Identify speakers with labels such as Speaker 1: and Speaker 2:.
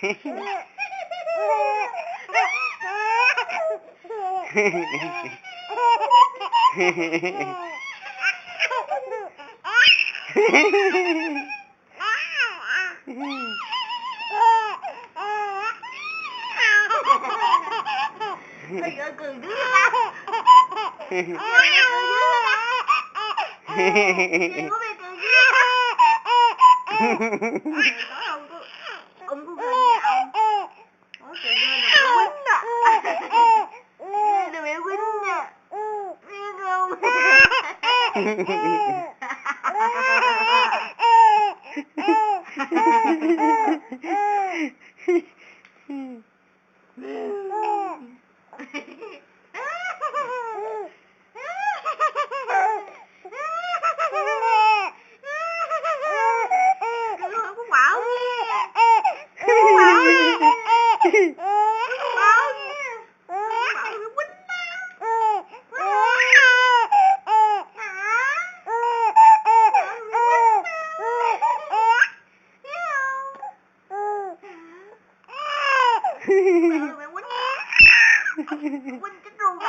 Speaker 1: Mày cười cười đứa ta. Mày có bị cười đứa ông có cười nha ông. Ủa cười ghê rồi mẹ quýnh nè. Ghê rồi mẹ quýnh nè. Biết không? Mẹ quýnh chết luôn.